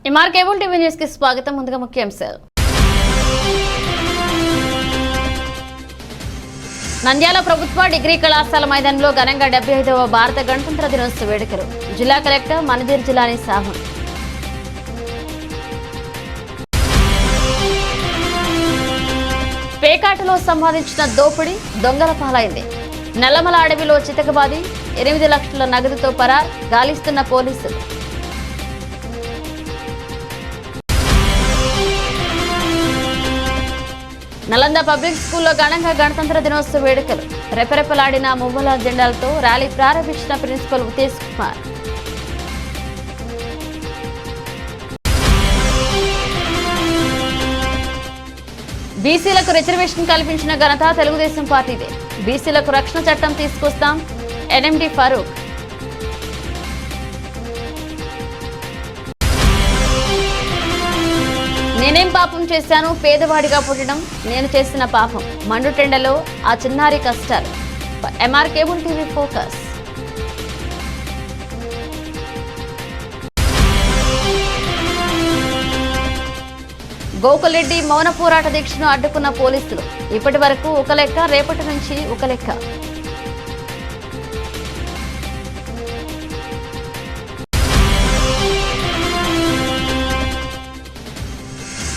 MR cable TV news కి స్వాగతం. ముందుగా ముఖ్యాంశాలు. నంద్యాల ప్రభుత్వ డిగ్రీ కళాశాల మైదానంలో ఘనంగా 75వ భారత గణతంత్ర దినోత్సవ వేడుకలు. జిల్లా కలెక్టర్ మనజీర్ జిలానీ సాహున్. పేకాటలో సంపాదించిన దోపిడీ దొంగల పాలైంది. నల్లమల అడవిలో చితకబాది 8 లక్షల నగదుతో పరార్, గాలిస్తున్న పోలీసులు. నలంద పబ్లిక్ స్కూల్లో ఘనంగా గణతంత్ర దినోత్సవ వేడుకలు. రెపరెపలాడిన మువ్వల జెండాలతో ర్యాలీ ప్రారంభించిన ప్రిన్సిపల్ ఉతేష్ కుమార్. బీసీలకు రిజర్వేషన్ కల్పించిన ఘనత తెలుగుదేశం పార్టీదే. బీసీలకు రక్షణ చట్టం తీసుకొస్తాం ఎన్ఎండి ఫరూక్. నేనేం పాపం చేశాను, పేదవాడిగా పుట్టడం నేను చేసిన పాపం, మండుటెండలో ఆ చిన్నారి కష్టాలు. MR cable TV focus. Gokul Reddy మౌన పోరాట దీక్షను అడ్డుకున్న పోలీసులు. ఇప్పటి వరకు ఒక లెక్క, రేపటి నుంచి ఒక లెక్క.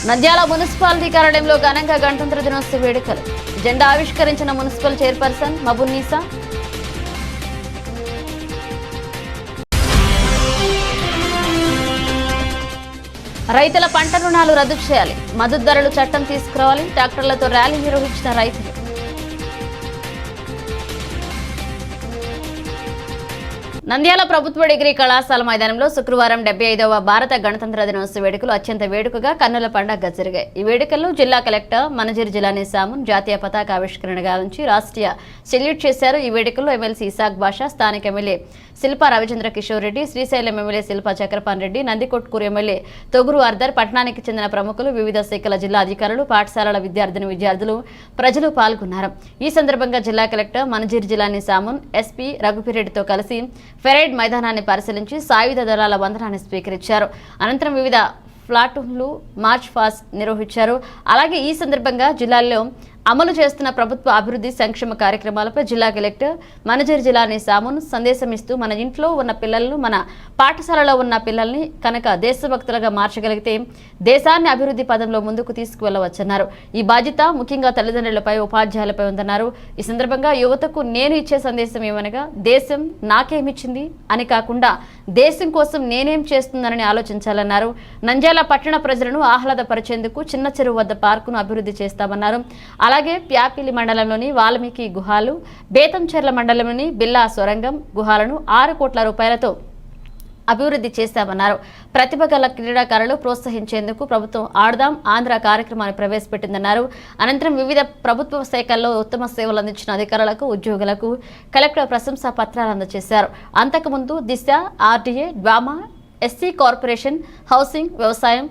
నంద్యాల మున్సిపాలిటీ కార్యాలయంలో ఘనంగా గణతంత్ర దినోత్సవ వేడుకలు. జెండా ఆవిష్కరించిన మున్సిపల్ చైర్పర్సన్ మబున్నీసా. రైతుల పంట రుణాలు రద్దు చేయాలి, మద్దతు ధరలు చట్టం తీసుకురావాలి, ట్రాక్టర్లతో ర్యాలీ నిర్వహించిన రైతులు. నంద్యాల ప్రభుత్వ డిగ్రీ కళాశాల మైదానంలో శుక్రవారం 75వ భారత గణతంత్ర దినోత్సవ వేడుకలు అత్యంత వేడుకగా కన్నుల పండుగ జరిగాయి. ఈ వేడుకల్లో జిల్లా కలెక్టర్ మనజీర్ జిలానీ సాహున్ జాతీయ పతాక ఆవిష్కరణ గావించి రాష్ట్రీయ సెల్యూట్ చేశారు. ఈ వేడుకల్లో ఎమ్మెల్సీ ఇసాక్ బాషా, స్థానిక MLA Shilpa Ravichandra Kishore Reddy, Srisailam MLA Shilpa Chakrapani Reddy, Nandikotkur MLA Thoguru Arthur, పట్టణానికి చెందిన ప్రముఖులు, వివిధ శాఖల జిల్లా అధికారులు, పాఠశాలల విద్యార్థులు, ప్రజలు పాల్గొన్నారు. ఈ సందర్భంగా జిల్లా కలెక్టర్ మనజీర్ జిలానీ సాహున్ ఎస్పీ రఘుపిరెడ్డితో కలిసి పెరేడ్ మైదానాన్ని పరిశీలించి సాయుధ దళాల వందనాన్ని స్వీకరించారు. అనంతరం వివిధ ప్లాటూన్లు మార్చ్ పాస్ట్ నిర్వహించారు. అలాగే ఈ సందర్భంగా జిల్లాలో అమలు చేస్తున్న ప్రభుత్వ అభివృద్ధి సంక్షేమ కార్యక్రమాలపై జిల్లా కలెక్టర్ మనజీర్ జిలానీ సాహున్ సందేశం ఇస్తూ, మన ఇంట్లో ఉన్న పిల్లలను, మన పాఠశాలలో ఉన్న పిల్లల్ని కనుక దేశభక్తులుగా మార్చగలిగితే దేశాన్ని అభివృద్ధి పదంలో ముందుకు తీసుకువెళ్లవచ్చన్నారు. ఈ బాధ్యత ముఖ్యంగా తల్లిదండ్రులపై, ఉపాధ్యాయులపై ఉందన్నారు. ఈ సందర్భంగా యువతకు నేను ఇచ్చే సందేశం ఏమనగా, దేశం నాకేమిచ్చింది అని కాకుండా దేశం కోసం నేనేం చేస్తుందని ఆలోచించాలన్నారు. నంద్యాల పట్టణ ప్రజలను ఆహ్లాదపరిచేందుకు చిన్న చెరువు వద్ద పార్కును అభివృద్ధి చేస్తామన్నారు. అలాగే ప్యాపిలి మండలంలోని వాల్మీకి గుహాలు, బేతంచెర్ల మండలంలోని బిల్లా సొరంగం గుహాలను 6 కోట్ల రూపాయలతో అభివృద్ధి చేశామన్నారు. ప్రతిభ గల క్రీడాకారులు ప్రోత్సహించేందుకు ప్రభుత్వం ఆడదాం ఆంధ్ర కార్యక్రమాన్ని ప్రవేశపెట్టిందన్నారు. అనంతరం వివిధ ప్రభుత్వ శాఖల్లో ఉత్తమ సేవలు అందించిన అధికారులకు, ఉద్యోగులకు కలెక్టర్ ప్రశంసా పత్రాలు అందజేశారు. అంతకుముందు Disha, RDA, DWAMA, SC corporation, housing, వ్యవసాయం,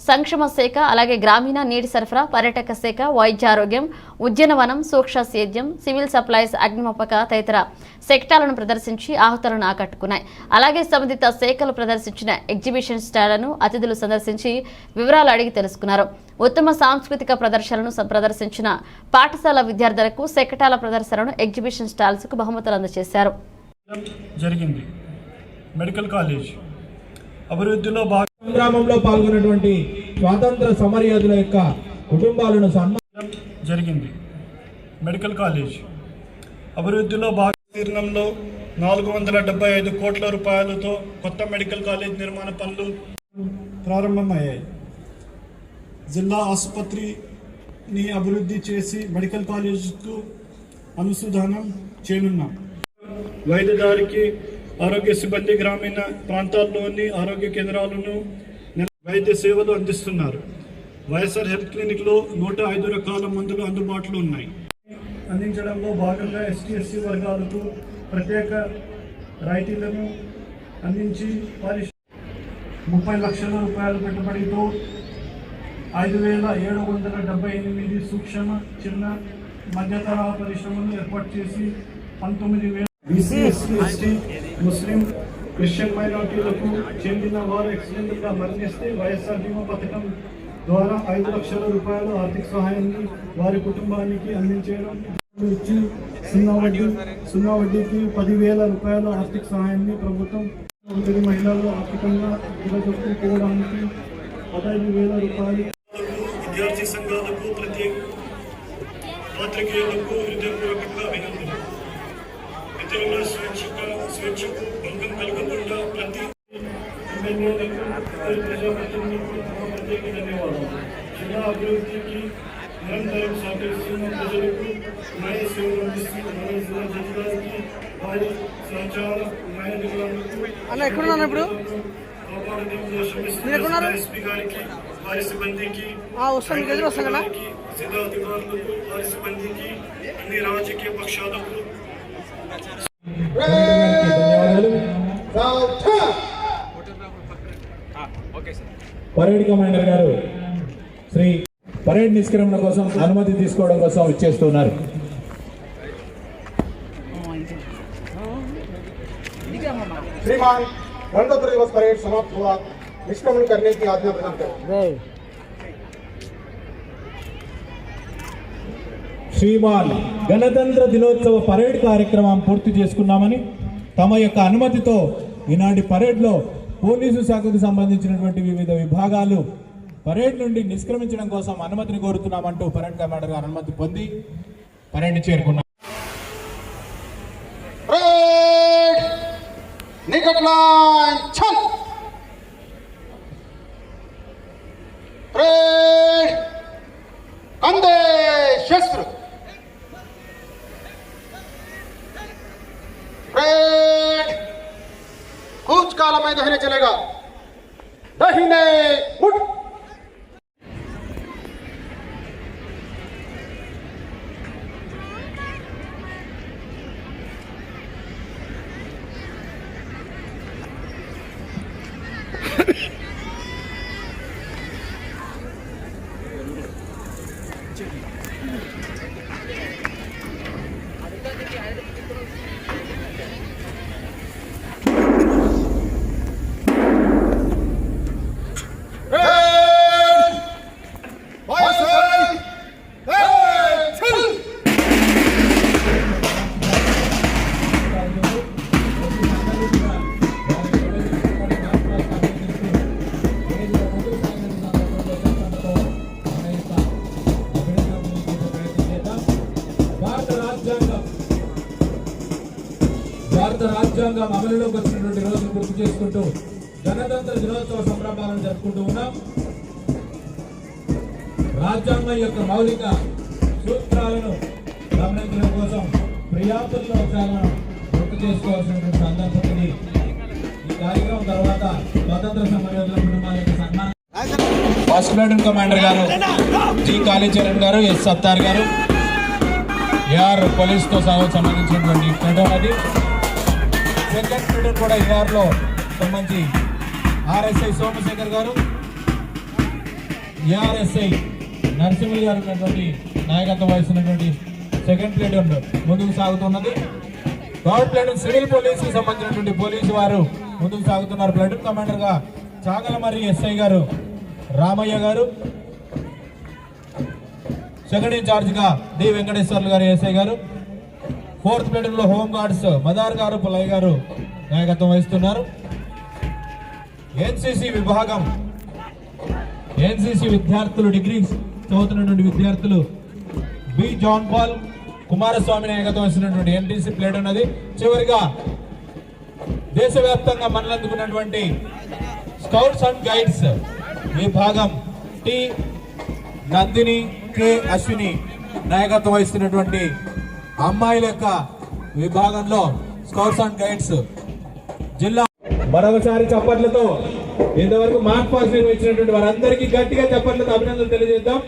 సంక్షేమ శాఖ, అలాగే గ్రామీణ నీటి సరఫరా, పర్యాటక శాఖ, వైద్యారోగ్యం, ఉద్యానవనం, సూక్ష్మ సేద్యం, సివిల్ సప్లైస్, అగ్నిమాపక తదితర సెక్టార్లను ప్రదర్శించి ఆహుతులను ఆకట్టుకున్నాయి. అలాగే సంబంధిత శాఖలు ప్రదర్శించిన ఎగ్జిబిషన్ స్టాళ్లను అతిథులు సందర్శించి వివరాలు అడిగి తెలుసుకున్నారు. ఉత్తమ సాంస్కృతిక ప్రదర్శనలను ప్రదర్శించిన పాఠశాల విద్యార్థులకు సెక్టార్ల ప్రదర్శనను, ఎగ్జిబిషన్ స్టాల్స్ కు బహుమతులు అందజేశారు. జరిగింది. మెడికల్ కాలేజ్ అభివృద్ధిలో సంగ్రామంలో పాల్గొన్నటువంటి స్వాతంత్ర సమరయోధుల యొక్క కుటుంబాలను సన్మానం జరిగింది. మెడికల్ కాలేజ్ అభివృద్ధిలో విస్తీర్ణంలో 475 కోట్ల రూపాయలతో కొత్త మెడికల్ కాలేజ్ నిర్మాణ పనులు ప్రారంభమయ్యాయి. జిల్లా ఆసుపత్రిని అభివృద్ధి చేసి మెడికల్ కాలేజ్కు అనుసంధానం చేయనున్నాం. వైద్యదారికి ఆరోగ్య సిబ్బంది గ్రామీణ ప్రాంతాల్లోని ఆరోగ్య కేంద్రాలను వైద్య సేవలు అందిస్తున్నారు. వైఎస్ఆర్ హెల్త్ క్లినిక్లో 105 రకాల మందులు అందుబాటులో ఉన్నాయి. అందించడంలో భాగంగా ఎస్టీ వర్గాలకు ప్రత్యేక రాయితీలను అందించి 30 లక్షల రూపాయల పెట్టుబడితో 5,778 సూక్ష్మ, చిన్న, మధ్యతరహా పరిశ్రమలు ఏర్పాటు చేసి 19,000 BC, SC, ST, ముస్లిం క్రిస్టియన్ మైనారిటీలకు చెందిన వారు యాక్సిడెంట్గా మరణిస్తే వైఎస్ఆర్ బీమా పథకం ద్వారా 5 లక్షల రూపాయల ఆర్థిక సహాయాన్ని వారి కుటుంబానికి అందించడం ఇచ్చి సున్నా వడ్డీకి 10,000 రూపాయల ఆర్థిక సహాయాన్ని ప్రభుత్వం ఒంటరి మహిళలు ఆర్థికంగా నిలదొక్కుకోవడానికి 15,000 రూపాయలు. విద్యార్థి సంఘాలకు పాత్రికేయులకు హృదయపూర్వకంగా అభినందనలు. ఇతరుల స్వేచ్ఛకు భంగం కలగకుండా ప్రతి ఎమ్మెల్యేలకు ప్రజాప్రతినిధులకు ప్రత్యేక ధన్యవాదాలు. జిల్లా అభివృద్ధికి నిరంతరం సహకరిస్తున్న ప్రజలకు న్యాయ సేవలు అందిస్తున్న జిల్లా జడ్జి గారికి వారి సహచార న్యాయాధికారులకు ఎస్పీ గారికి వారి సిబ్బందికి జిల్లా అధికారులకు వారి సిబ్బందికి అన్ని రాజకీయ పక్షాలకు పరేడ్ కమాండర్ గారు శ్రీ పరేడ్ నిష్క్రమణ కోసం అనుమతి తీసుకోవడం కోసం ఇచ్చేస్తున్నారు. श्रीमान गणतंत्र दिवस परेड समाप्त हुआ, निष्क्रमण करने की आज्ञा प्रदान करें. శ్రీమాన్ గణతంత్ర దినోత్సవ పరేడ్ కార్యక్రమం పూర్తి చేసుకున్నామని తమ యొక్క అనుమతితో ఈనాటి పరేడ్లో పోలీసు శాఖకు సంబంధించినటువంటి వివిధ విభాగాలు పరేడ్ నుండి నిష్క్రమించడం కోసం అనుమతిని కోరుతున్నామంటూ పరేడ్ కమాండర్ గారు అనుమతి పొంది పరేడ్ చేరుకున్నారు. निकट लाइन छल परेड कंधे शस्त्र परेड कुछ काल में दाहिने चलेगा दाहिने मुड़ భారత రాజ్యాంగం అమలులోకి వచ్చినటువంటి రోజును గుర్తు చేసుకుంటూ గణతంత్ర దినోత్సవ సంబరాలను జరుపుకుంటూ ఉన్నాం. రాజ్యాంగం యొక్క మౌలిక సూత్రాలను గమనించడం కోసం ప్రియాపుల్లో గుర్తు చేసుకోవాల్సినటువంటి సందర్భం. ఈ కార్యక్రమం తర్వాత స్వతంత్ర సమరయోధుల కుటుంబాలకు సన్మానం. ఫస్ట్ ప్లాటూన్ కమాండర్ గారు జి కాళీచరణ్ గారు, ఎస్ సత్తార్ గారు, ఏఆర్ పోలీస్తో సంబంధించినటువంటి ప్లాటూన్ అది. సెకండ్ ప్లాటూన్ కూడా ఏఆర్లో సంబంధించి ఆర్ఎస్ఐ సోమశేఖర్ గారు, ఏఆర్ఎస్ఐ నరసింహులు గారు ఉన్నటువంటి నాయకత్వం వహిస్తున్నటువంటి సెకండ్ ప్లాటూన్ ముందుకు సాగుతున్నది. థర్డ్ ప్లాటూన్ సివిల్ పోలీసుకి సంబంధించినటువంటి పోలీసు వారు ముందుకు సాగుతున్నారు. ప్లాటూన్ కమాండర్ గా చాగలమర్రి ఎస్ఐ గారు రామయ్య గారు, సెకండ్ ఇన్ఛార్జ్ గా డి వెంకటేశ్వర్లు గారు ఎస్ఐ గారు. ఫోర్త్ ప్లాటూన్ లో హోమ్ గార్డ్స్ మదార్ గారు, పుల్లయ్య గారు నాయకత్వం వహిస్తున్నారు. ఎన్సిసి విభాగం, ఎన్సిసి విద్యార్థులు, డిగ్రీ చదువుతున్నటువంటి విద్యార్థులు బి జాన్ పాల్ కుమారస్వామి నాయకత్వం వహిస్తున్నటువంటి ఎన్టీసీ ప్లాటూన్ అది. చివరిగా దేశవ్యాప్తంగా మనలందుకున్నటువంటి స్కౌట్స్ అండ్ గైడ్స్ విభాగం టి నందిని, కె అశ్విని నాయకత్వం వహిస్తున్నటువంటి అమ్మాయిల యొక్క విభాగంలో స్కౌట్స్ అండ్ గైడ్స్ జిల్లా. మరొకసారి చప్పట్లతో ఇంతవరకు మార్క్ పాస్ నిర్వహించినటువంటి వారందరికీ గట్టిగా చప్పట్లతో అభినందనలు తెలియజేద్దాం.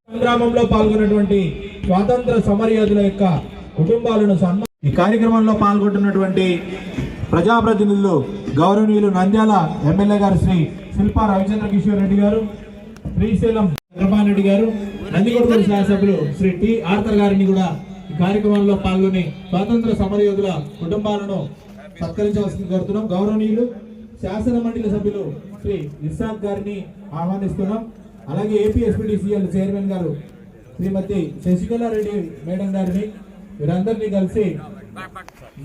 సంగ్రామంలో పాల్గొన్నటువంటి స్వాతంత్ర సమరయోధుల యొక్క కుటుంబాలను ఈ కార్యక్రమంలో పాల్గొంటున్నటువంటి ప్రజాప్రతినిధులు గౌరవనీయులు నంద్యాల ఎమ్మెల్యే గారు శ్రీ శిల్పా రవిచంద్ర కిషోర్ రెడ్డి గారు, శ్రీశైలం చంద్రబాబు రెడ్డి గారు, నందికొట్కూరు శాసనసభ్యులు శ్రీ టి ఆర్థర్ గారిని కూడా ఈ కార్యక్రమంలో పాల్గొని స్వాతంత్ర సమరయోధుల కుటుంబాలను సత్కరించవలసింది కోరుతున్నాం. గౌరవనీయులు శాసన మండలి సభ్యులు శ్రీ ఇస్సాక్ గారిని ఆహ్వానిస్తున్నాం. అలాగే ఏపీ ఎస్పీడీసీఎల్ చైర్మన్ గారు శ్రీమతి శశికళా రెడ్డి మేడం గారిని, వీరందరినీ కలిసి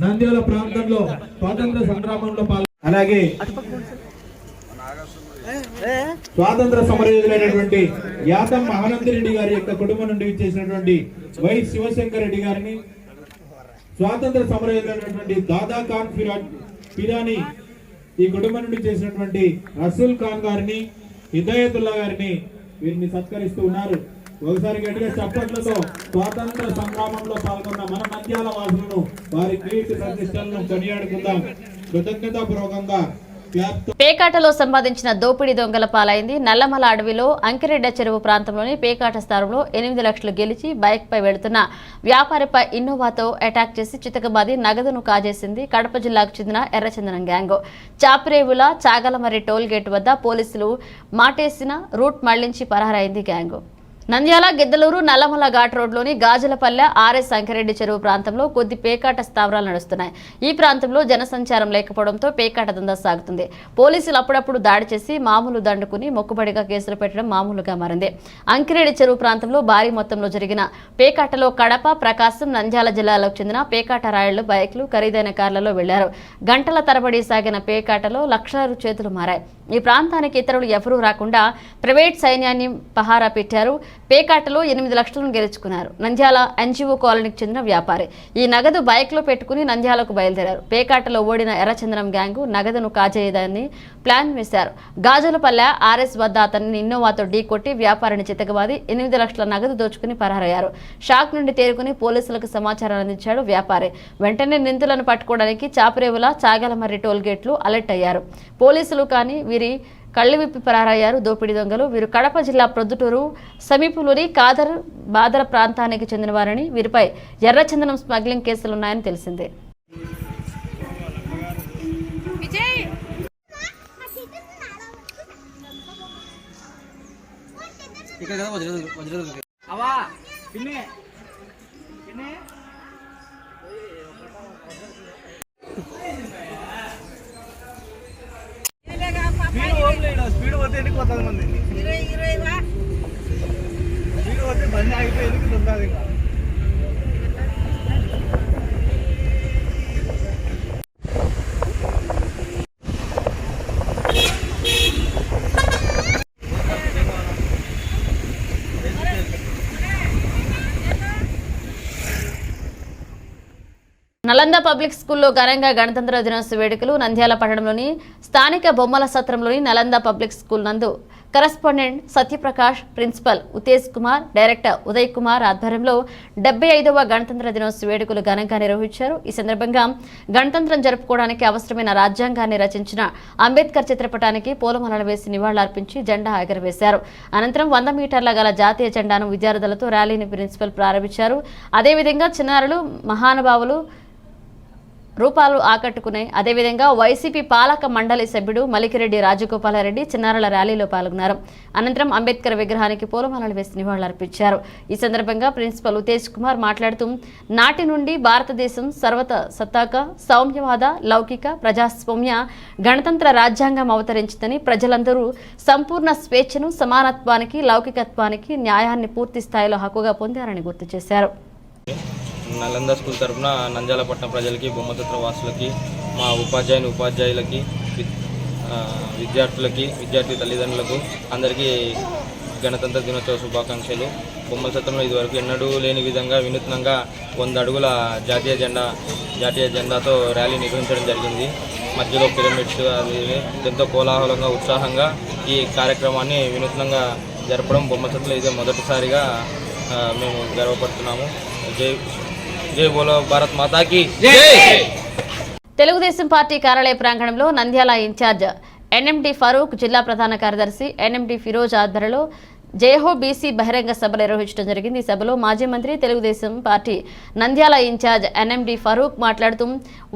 నంద్యాల ప్రాంతంలో స్వాతంత్ర సంగ్రామంలో అలాగే స్వాతంత్ర సమరయోధులైనటువంటి యాతం ఆనంద్ రెడ్డి గారి యొక్క కుటుంబం నుండి చేసినటువంటి వై శివశంకర్ రెడ్డి గారిని, స్వాతంత్ర సమరయోధులైనటువంటి దాదా ఖాన్ ఫిరాని ఈ కుటుంబం నుండి చేసినటువంటి రసూల్ ఖాన్ గారిని, హిదాయతుల్లా గారిని వీరిని సత్కరిస్తూ ఉన్నారు. ఒకసారి గట్టిగా చప్పట్లతో స్వాతంత్ర సంగ్రామంలో పాల్గొన్న మన నంద్యాల వాసులను వారి కీర్తి ప్రతిష్టలను కొనియాడుకుందాం. కృతజ్ఞతాపూర్వకంగా పేకాటలో సంపాదించిన దోపిడీ దొంగల పాలైంది. నల్లమల అడవిలో అంకిరెడ్డ చెరువు ప్రాంతంలోని పేకాట స్థానంలో 8 లక్షలు గెలిచి బైక్ పై వెళుతున్న వ్యాపారిపై ఇన్నోవాతో అటాక్ చేసి చితకబాది నగదును కాజేసింది కడప జిల్లాకు చెందిన ఎర్రచందనం gang. Chapirevula Chagalamarri toll gate వద్ద పోలీసులు మాటేసిన రూట్ మళ్లించి పరారైంది గ్యాంగ్. నంద్యాల గిద్దలూరు నల్లమల ఘాట్ రోడ్లోని గాజులపల్లె ఆర్ఎస్ అంకిరెడ్డి చెరువు ప్రాంతంలో కొద్ది పేకాట స్థావరాలు నడుస్తున్నాయి. ఈ ప్రాంతంలో జనసంచారం లేకపోవడంతో పేకాట దందా సాగుతుంది. పోలీసులు అప్పుడప్పుడు దాడి చేసి మామూలు దండుకుని మొక్కుబడిగా కేసులు పెట్టడం మామూలుగా మారింది. అంకిరెడ్డి చెరువు ప్రాంతంలో భారీ మొత్తంలో జరిగిన పేకాటలో కడప, ప్రకాశం, నంద్యాల జిల్లాలకు చెందిన పేకాట రాయళ్లు బైక్లు, ఖరీదైన కార్లలో వెళ్లారు. గంటల తరబడి సాగిన పేకాటలో లక్షలు చేతులు మారాయి. ఈ ప్రాంతానికి ఇతరులు ఎవరూ రాకుండా ప్రైవేట్ సైన్యాన్ని పహారా పెట్టారు. పేకాటలో 8 లక్షలను గెలుచుకున్నారు. నంద్యాల ఎన్జీఓ కాలనీకి చెందిన వ్యాపారి ఈ నగదు బైక్ లో పెట్టుకుని నంద్యాలకు బయలుదేరారు. పేకాటలో ఓడిన ఎర్రచంద్రం గ్యాంగు నగదును కాజేయడాన్ని ప్లాన్ వేశారు. గాజులపల్లె ఆర్ఎస్ వద్ద అతన్ని ఇన్నోవాతో ఢీకొట్టి వ్యాపారిని చితకబాది 8 లక్షల నగదు దోచుకుని పరారయ్యారు. షాక్ నుండి తేరుకుని పోలీసులకు సమాచారం అందించాడు వ్యాపారి. వెంటనే నిందితులను పట్టుకోవడానికి చాపిరేవుల చాగలమర్రి టోల్ గేట్లు అలర్ట్ అయ్యారు. పోలీసులు కానీ వీరి కళ్ళు విప్పి పరారయ్యారు దోపిడీ దొంగలు. వీరు కడప జిల్లా ప్రొద్దుటూరు సమీపంలోని కాదర్ బాదర ప్రాంతానికి చెందిన వారని, వీరిపై ఎర్రచందనం స్మగ్లింగ్ కేసులున్నాయని తెలిసిందే. స్పీడ్ పోతే ఎందుకు పోతుంది మంది స్పీడ్ పోతే బండి ఆగిపోయి ఎందుకు ఉంటుంది ఇంకా నలంద పబ్లిక్ స్కూల్లో ఘనంగా గణతంత్ర దినోత్సవ వేడుకలు. నంద్యాల పట్టణంలోని స్థానిక బొమ్మల సత్రంలోని నలంద పబ్లిక్ స్కూల్ నందు correspondent Satyaprakash, principal Utej Kumar, director Uday Kumar ఆధ్వర్యంలో 75వ గణతంత్ర దినోత్సవ వేడుకలు ఘనంగా నిర్వహించారు. ఈ సందర్భంగా గణతంత్రం జరుపుకోవడానికి అవసరమైన రాజ్యాంగాన్ని రచించిన అంబేద్కర్ చిత్రపటానికి పూలమాలలు వేసి నివాళులర్పించి జెండా ఎగరవేశారు. అనంతరం 100 మీటర్ల గల జాతీయ జెండాను విద్యార్థులతో ర్యాలీని ప్రిన్సిపల్ ప్రారంభించారు. అదేవిధంగా చిన్నారులు, మహానుభావులు రూపాలు ఆకట్టుకున్నాయి. అదేవిధంగా వైసీపీ పాలక మండలి సభ్యుడు మలికిరెడ్డి రాజగోపాలరెడ్డి చిన్నారుల ర్యాలీలో పాల్గొన్నారు. అనంతరం అంబేద్కర్ విగ్రహానికి పూలమాలలు వేసి నివాళులర్పించారు. ఈ సందర్భంగా ప్రిన్సిపల్ ఉతేజ్ కుమార్ మాట్లాడుతూ నాటి నుండి భారతదేశం సర్వసత్తాక, సౌమ్యవాద, లౌకిక, ప్రజాస్వామ్య గణతంత్ర రాజ్యాంగం అవతరించిందని, ప్రజలందరూ సంపూర్ణ స్వేచ్ఛను, సమానత్వానికి, లౌకికత్వానికి, న్యాయాన్ని పూర్తి స్థాయిలో హక్కుగా పొందారని గుర్తు చేశారు. నలంద స్కూల్ తరఫున నంద్యాల పట్టణ ప్రజలకి, బొమ్మసత్ర వాసులకి, మా ఉపాధ్యాయులకి, విద్యార్థులకి, విద్యార్థి తల్లిదండ్రులకు అందరికీ గణతంత్ర దినోత్సవ శుభాకాంక్షలు. బొమ్మసత్రంలో ఇదివరకు ఎన్నడూ లేని విధంగా వినూత్నంగా 100 అడుగుల జాతీయ జెండాతో ర్యాలీ నిర్వహించడం జరిగింది. మధ్యలో పిరమిడ్స్ అది ఎంతో కోలాహలంగా, ఉత్సాహంగా ఈ కార్యక్రమాన్ని వినూత్నంగా జరపడం బొమ్మసత్రంలో ఇదే మొదటిసారిగా మేము గర్వపడుతున్నాము. జై బోలో భారత్ మాతాకి జై. తెలుగుదేశం పార్టీ కార్యాలయ ప్రాంగణంలో నంద్యాల ఇన్ఛార్జ్ ఎన్ఎండి ఫరూక్, జిల్లా ప్రధాన కార్యదర్శి ఎన్ఎండి ఫిరోజ్ ఆధ్వర్యంలో జయహో బీసీ బహిరంగ సభ నిర్వహించడం జరిగింది. ఈ సభలో మాజీ మంత్రి Telugu Desam party Nandyal incharge NMD Farooq మాట్లాడుతూ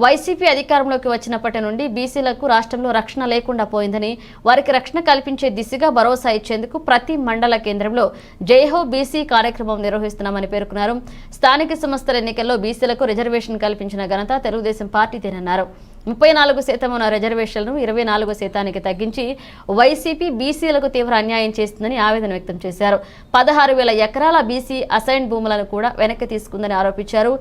వైసీపీ అధికారంలోకి వచ్చినప్పటి నుండి బీసీలకు రాష్ట్రంలో రక్షణ లేకుండా పోయిందని, వారికి రక్షణ కల్పించే దిశగా భరోసా ఇచ్చేందుకు ప్రతి మండల కేంద్రంలో జయహో బీసీ కార్యక్రమం నిర్వహిస్తున్నామని పేర్కొన్నారు. స్థానిక సంస్థల ఎన్నికల్లో బీసీలకు రిజర్వేషన్ కల్పించిన ఘనత తెలుగుదేశం పార్టీదేనన్నారు. 34% ఉన్న రిజర్వేషన్లను 24% తగ్గించి వైసీపీ బీసీలకు తీవ్ర అన్యాయం చేస్తుందని ఆవేదన వ్యక్తం చేశారు. 16,000 ఎకరాల బీసీ అసైన్ భూములను కూడా వెనక్కి తీసుకుందని ఆరోపించారు.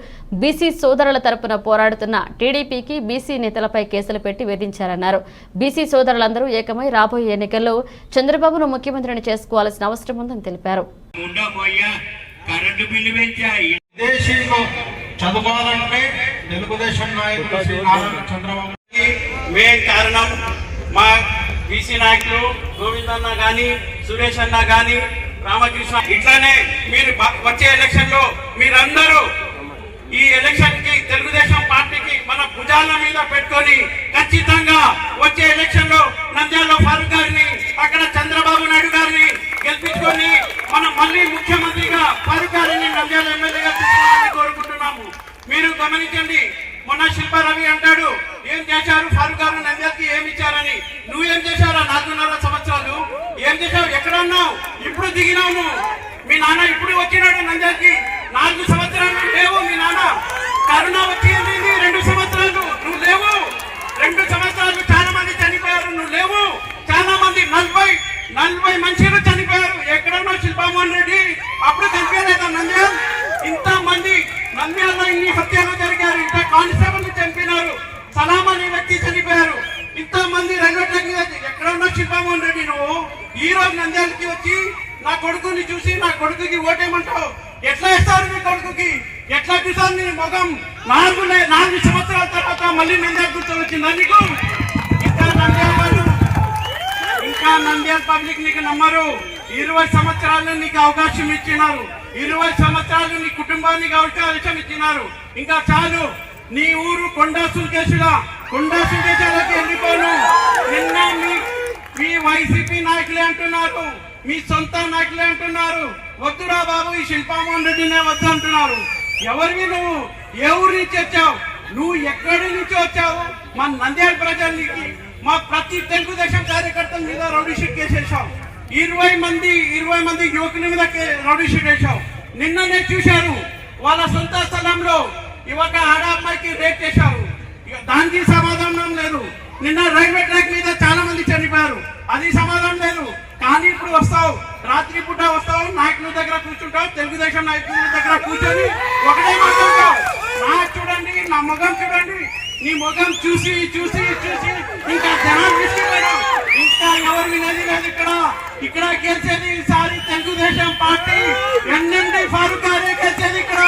బీసీ సోదరుల తరపున పోరాడుతున్న టీడీపీకి బీసీ నేతలపై కేసులు పెట్టి వేధించారన్నారు. బీసీ సోదరులందరూ ఏకమై రాబోయే ఎన్నికల్లో చంద్రబాబును ముఖ్యమంత్రిని చేసుకోవాల్సిన అవసరం ఉందని తెలిపారు. చదువుకోవాలంటే తెలుగుదేశం నాయకులు శ్రీ నారా చంద్రబాబు మెయిన్ కారణం మా బీసీ నాయకులు గోవిందన్న గాని, సురేష్ అన్న గాని, రామకృష్ణ. ఇట్లానే మీరు వచ్చే ఎలక్షన్ లో మీరందరూ ఈ ఎలక్షన్ కి తెలుగుదేశం పార్టీకి మన భుజాల మీద పెట్టుకొని ఖచ్చితంగా వచ్చే ఎలక్షన్ లో నంద్యాల ఫారూక్ గారిని, అక్కడ చంద్రబాబు నాయుడు గారిని గెలిపించుకొని మనం మళ్ళీ ముఖ్యమంత్రిగా ఫారూక్ గారిని నంద్యాల ఎమ్మెల్యేగా తీసుకోవాలని కోరుకుంటున్నాము. మీరు గమనించండి, మొన్న శిల్పారవి అంటాడు ఏం చేశారు ఫారూక్ గారు నంద్యాలకి ఏమి ఇచ్చారని. నువ్వేం చేశారా 4.5 సంవత్సరాలు? ఏం చేశావు? ఎక్కడ ఉన్నావు? ఇప్పుడు దిగినావు నువ్వు. మీ నాన్న ఇప్పుడు వచ్చినాడు నంద్యాలకి. 4 సంవత్సరాలు లేవు మీ నాన్న. కరోనా వచ్చింది 2 సంవత్సరాలు నువ్వు లేవు. 2 సంవత్సరాలు చాలా మంది చనిపోయారు, నువ్వు లేవు. చాలా మంది 40 మనుషులు చనిపోయారు. ఎక్కడన్నా శిల్పామోహన్ రెడ్డి అప్పుడు చనిపోయలేదా నంద్యాల? ఇంత మంది నంద్యాలలో ఇన్ని హత్యలు జరిగారు, ఇంత కానిస్టేబుల్ చనిపోయినారు, సలాం అనే వ్యక్తి చనిపోయారు, ఇంత మంది రైల్వే ట్రాక్ మీద. ఎక్కడన్నా శిల్పామోహన్ రెడ్డి నువ్వు ఈ రోజు నంద్యాలకి వచ్చి నా కొడుకుని చూసి నా కొడుకుకి ఓటేయమంటావు? ఎట్లా ఇస్తారు మీ కొడుకుకి? ఎట్లా చూసారు నీ ముఖం? 4 సంవత్సరాల తర్వాత మళ్ళీ నంద్యాల గుర్తు వచ్చిందా నీకు? ఇంకా నంద్యాల పబ్లిక్ నీకు నమ్మరు. 20 సంవత్సరాలు నీకు అవకాశం ఇచ్చినారు. 20 సంవత్సరాలు నీ కుటుంబానికి అవకాశం ఇచ్చినారు. ఇంకా చాలు. నీ ఊరు కొండాసుకేశాలకి వెళ్ళిపోను. నిన్న మీ వైసీపీ నాయకులే అంటున్నారు, మీ సొంత నాయకులే అంటున్నారు వద్దురా బాబు ఈ శిల్పామోహన్ రెడ్డినే వద్దు అంటున్నారు. ఎవరివి నువ్వు? ఏ ఊరి నుంచి వచ్చావు? నువ్వు ఎక్కడి నుంచి వచ్చావు? మా నంద్యాల ప్రజలకి, మా ప్రతి తెలుగుదేశం కార్యకర్తల మీద రౌడీ షీట్ కేసేసావు. 20 మంది యువకుల మీద రౌడీ షీట్ వేసావు. నిన్ననే చూశారు వాళ్ళ సొంత స్థలంలో ఒక ఆడ అమ్మాయికి రేప్ చేశారు. దానికి సమాధానం లేదు. నిన్న రైల్వే ట్రాక్ మీద చాలా మంది చనిపోయారు, అది సమాధానం లేదు. కానీ ఇప్పుడు వస్తావు, రాత్రి పూట వస్తావు, నాయకుల దగ్గర కూర్చుంటావు, తెలుగుదేశం నాయకుల దగ్గర కూర్చొని ఒకటే మాట్లాడతావు. నాకు చూడండి, నా ముఖం చూడండి, నీ ముఖం చూసి ఇంకా జనాలు తీసుకుపోయావు. ఇంకా ఎవరు వినేది లేదు. ఇక్కడ గెలిచేది ఈసారి తెలుగుదేశం పార్టీ, ఎన్ఎండి ఫారూక్ గారే గెలిచేది. ఇక్కడ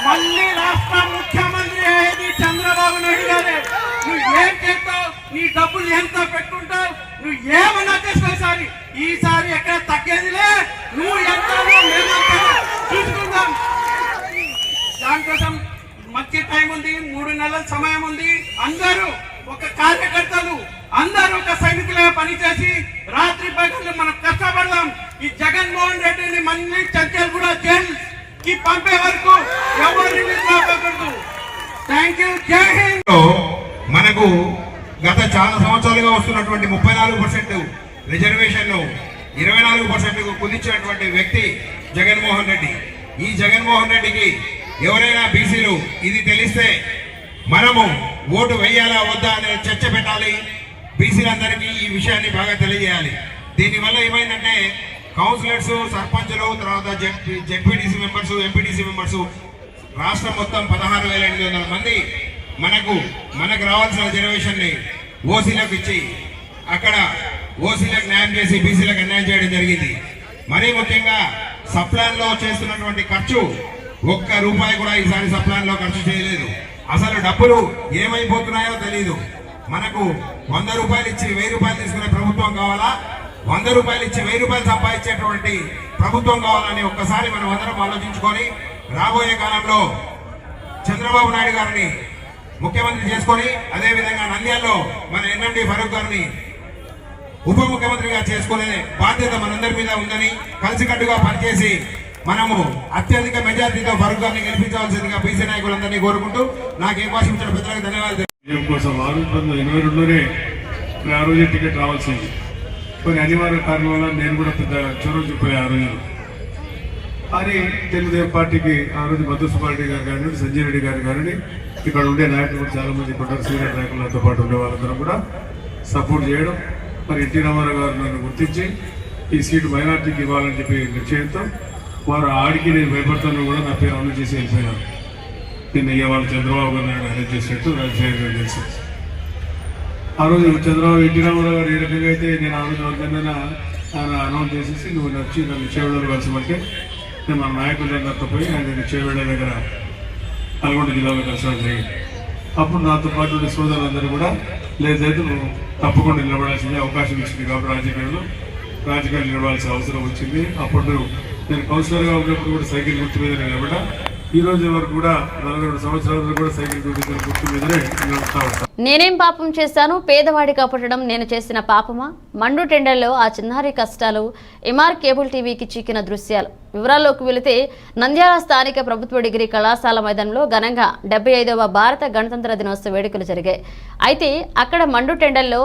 మళ్ళీ రాష్ట్ర ముఖ్యమంత్రి అయ్యేది చంద్రబాబు నాయుడు గారే. నువ్వు ఏం చేస్తావు? నీ డబ్బులు ఎంత పెట్టుకుంటావు? నువ్వు ఏమన్నా చేసుకోసారి ఈసారి ఎక్కడ తగ్గేదిలే. నువ్వు ఎంత చూసుకుందాం. దానికోసం మంచి టైం ఉంది, 3 నెలల సమయం ఉంది. అందరూ ఒక కార్యకర్తలు, అందరూ ఒక సైనికులుగా పనిచేసి రాత్రి పగళ్ళు మనం కష్టపడదాం. ఈ జగన్మోహన్ రెడ్డిని మళ్ళీ చర్చలు కూడా జైలు కి పంపే వరకు ఎవరిని విశ్వాసకూడదు. Thank you. జై హింద్. మనకు గత చాలా సంవత్సరాలుగా వస్తున్నటువంటి 34% రిజర్వేషన్ 24% కుదించినటువంటి వ్యక్తి జగన్మోహన్ రెడ్డి. ఈ జగన్మోహన్ రెడ్డికి ఎవరైనా బీసీలు ఇది తెలిస్తే మనము ఓటు వేయాలా వద్దా అనే చర్చ పెట్టాలి. బీసీలందరికీ ఈ విషయాన్ని బాగా తెలియజేయాలి. దీనివల్ల ఏమైందంటే కౌన్సిలర్స్, సర్పంచులు, తర్వాత జెడ్పీటీసీ మెంబర్స్, ఎంపీటీసీ మెంబర్స్ రాష్ట్రం మొత్తం 16,800 మంది మనకు రావాల్సిన రిజర్వేషన్ని ఓసీలకు ఇచ్చి అక్కడ ఓసీలకు న్యాయం చేసి బీసీలకు అన్యాయం చేయడం జరిగింది. మరీ ముఖ్యంగా సప్లాన్ లో చేస్తున్నటువంటి ఖర్చు ₹1 కూడా ఈసారి సప్లాన్ లో ఖర్చు చేయలేదు. అసలు డబ్బులు ఏమైపోతున్నాయో తెలియదు. మనకు ₹100 ఇచ్చి ₹1000 తీసుకునే ప్రభుత్వం కావాలా? ₹100 ఇచ్చి ₹1000 సంపాదించేటువంటి ప్రభుత్వం కావాలని ఒక్కసారి మనం అందరం ఆలోచించుకొని రాబోయే కాలంలో చంద్రబాబు నాయుడు గారిని ముఖ్యమంత్రి చేసుకొని అదేవిధంగా నంద్యాలలో మన ఎన్ఎండి ఫరూక్ గారిని ఉప ముఖ్యమంత్రిగా చేసుకునే బాధ్యత మనందరి మీద ఉందని కలిసికట్టుగా పనిచేసి మనము అత్యధిక మెజార్టీతో ఫరూక్ గారిని గెలిపించవలసిందిగా బీసీ నాయకులందరినీ కోరుకుంటూ నాకు అవకాశం ఇచ్చిన పెద్దలకు ధన్యవాదాలు. కోసం 1922లోనే ఆ రోజే టికెట్ రావాల్సింది. కొన్ని అనివార్య కారణం వల్ల నేను కూడా పెద్ద చొరవ చూపాను ఆ రోజు. కానీ తెలుగుదేశం పార్టీకి ఆ రోజు మధుసుబారెడ్డి గారు కానీ సంజయ్ రెడ్డి గారు కానీ ఇక్కడ ఉండే నాయకులు కూడా చాలా మంది ఇక్కడ సీనియర్ నాయకులతో పాటు ఉండే వాళ్ళందరూ కూడా సపోర్ట్ చేయడం, మరి ఎన్టీ రామారావు గారు నన్ను గుర్తించి ఈ సీటు మైనార్టీకి ఇవ్వాలని చెప్పి నిశ్చయంతో వారు ఆడికి నేను భయపడతాను కూడా నా పేరు అమలు చేసి వెళ్ళిపోయినాను. నిన్న వాళ్ళు చంద్రబాబు గారు నాయుడు అరెస్ట్ చేసినట్టు రాజశేఖర్ గారు తెలుసు. ఆ రోజు చంద్రబాబు ఎన్టీ రామారావు గారు ఏ రకంగా అయితే నేను ఆ రోజు వద్దన్న ఆయన అనౌన్స్ చేసేసి నువ్వు వచ్చి నన్ను చేవడలు కలిసిమంటే నేను మన నాయకులందరితో పోయి ఆయన చేవడ దగ్గర నల్గొండ జిల్లాలో కలిసడం జరిగింది. అప్పుడు నాతో పాటు ఉండే సోదరులందరూ కూడా లేదైతే నువ్వు తప్పకుండా నిలబడాల్సిందే అవకాశం ఇచ్చింది కాబట్టి రాజకీయాలు నిలబడాల్సిన అవసరం వచ్చింది. అప్పుడు నేను కౌన్సిలర్గా ఉన్నప్పుడు కూడా సైకిల్ గుర్తు మీద నిలబడ్డా. ఈ రోజు వరకు కూడా 42 సంవత్సరాలు కూడా సైకిల్ చూపించిన గుర్తు మీదనే నిలబడతా ఉంటాను. నేనేం పాపం చేశాను, పేదవాడిగా పుట్టడం నేను చేసిన పాపమా? మండు టెండర్లో ఆ చిన్నారి కష్టాలు, ఎంఆర్ కేబుల్ టీవీకి చిక్కిన దృశ్యాలు. వివరాల్లోకి వెళితే నంద్యాల స్థానిక ప్రభుత్వ డిగ్రీ కళాశాల మైదానంలో ఘనంగా 75వ భారత గణతంత్ర దినోత్సవ వేడుకలు జరిగాయి. అయితే అక్కడ మండు టెండర్లో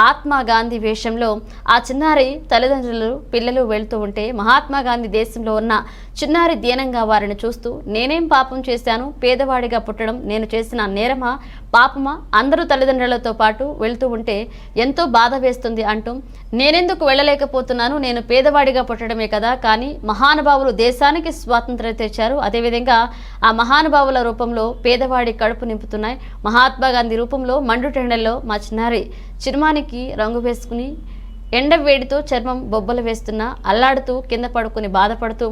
ఆత్మా గాంధీ వేషంలో ఆ చిన్నారి తల్లిదండ్రులు పిల్లలు వెళ్తూ ఉంటే మహాత్మా గాంధీ దేశంలో ఉన్న చిన్నారి దీనంగా వారిని చూస్తూ నేనేం పాపం చేశాను, పేదవాడిగా పుట్టడం నేను చేసిన నేరమా పాపమా, అందరూ తల్లిదండ్రులతో పాటు వెళ్తూ ఉంటే ఎంతో బాధ వేస్తుంది అంటూ నేనెందుకు వెళ్ళలేకపోతున్నాను, నేను పేదవాడిగా పుట్టడమే కదా, కానీ మహానుభావులు దేశానికి స్వాతంత్ర్యం తెచ్చారు, అదేవిధంగా ఆ మహానుభావుల రూపంలో పేదవాడి కడుపు నింపుతున్నాయి. మహాత్మా గాంధీ రూపంలో మండు టెండర్లో మా చిన్నారి చిరుమానికి రంగు వేసుకుని ఎండ వేడితో చర్మం బొబ్బలు వేస్తున్నా అల్లాడుతూ కింద పడుకుని బాధపడుతూ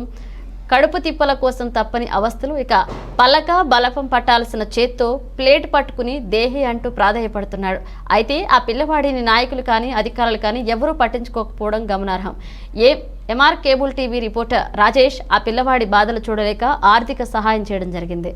కడుపు తిప్పల కోసం తప్పని అవస్థలు. ఇక పలక బలపం పట్టాల్సిన చేత్తో ప్లేట్ పట్టుకుని దేహి అంటూ ప్రాధాయపడుతున్నాడు. అయితే ఆ పిల్లవాడిని నాయకులు కానీ అధికారులు కానీ ఎవరూ పట్టించుకోకపోవడం గమనార్హం. MR cable TV reporter Rajesh ఆ పిల్లవాడి బాధలు చూడలేక ఆర్థిక సహాయం చేయడం జరిగింది.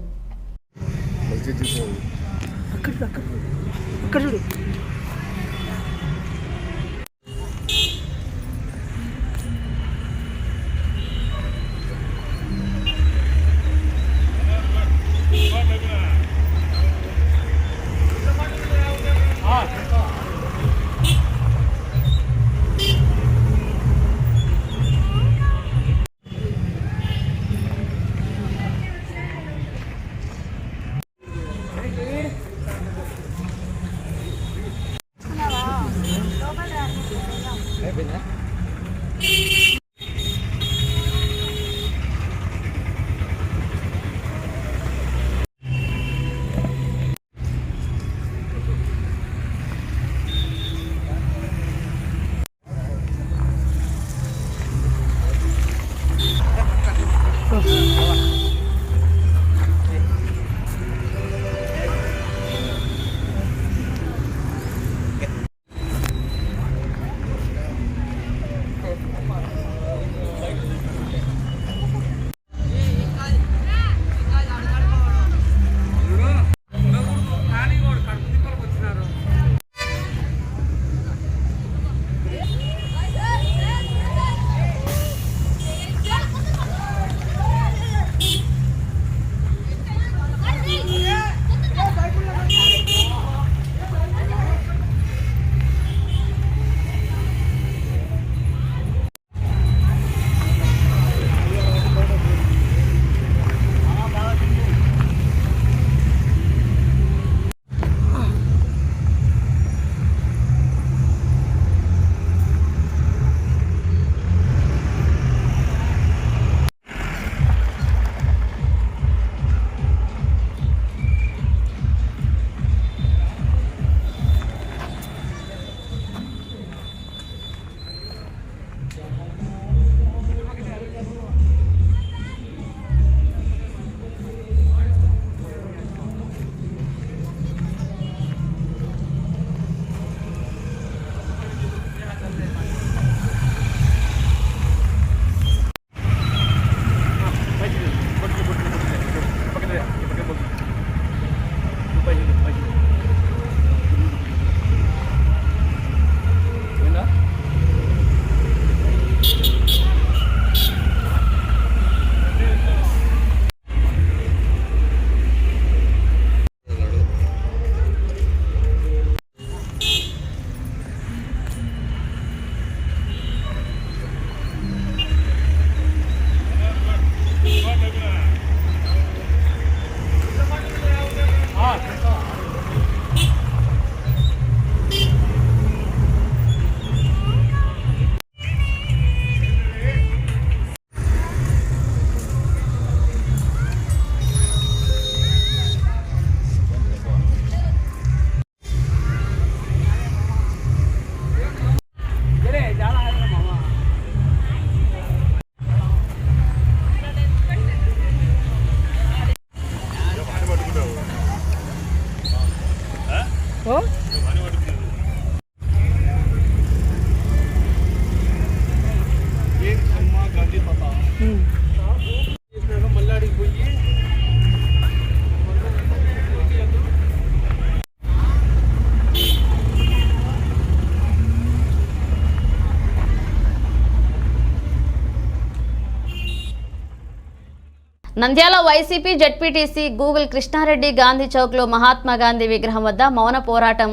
నంద్యాల వైసీపీ జెడ్పీటీసీ గూగుల్ కృష్ణారెడ్డి గాంధీ చౌక్లో మహాత్మా గాంధీ విగ్రహం వద్ద మౌన పోరాటం